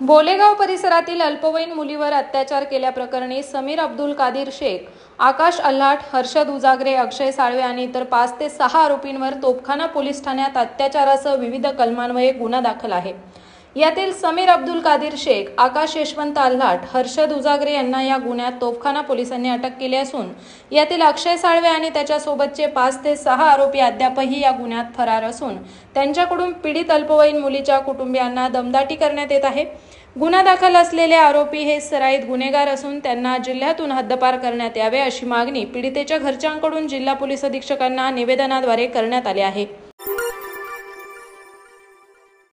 बोलेगाव परिसरातील अल्पवयीन मुलीवर अत्याचार केल्याप्रकरणी समीर अब्दुल कादिर शेख, आकाश अल्हाट, हर्षद उजागरे, अक्षय साळवे आणि इतर 5 ते 6 आरोपींवर तोफखाना पोलीस ठाण्यात अत्याचारासह विविध कलमान्वये गुन्हा दाखल आहे। यातील समीर अब्दुल कादिर शेख, आकाश यशवंत अल्हाट, हर्षद उजागरे यांना या गुन्ह्यात तोफखाना पोलिसांनी अटक केली असून यातील अक्षय साळवे आणि त्याच्यासोबतचे 5 ते 6 आरोपी अद्यापही या गुन्ह्यात फरार असून त्यांच्याकडून पीडित अल्पवयीन मुलीच्या कुटुंबियांना दमदाटी करण्यात येत आहे। गुन्हा दाखल असलेले आरोपी हे सराईत गुन्हेगार असून त्यांना जिल्ह्यातून हद्दपार करण्यात यावे अशी मागणी पीडितेच्या घरच्यांकडून जिल्हा पोलीस अधीक्षकांना निवेदनाद्वारे करण्यात आली आहे।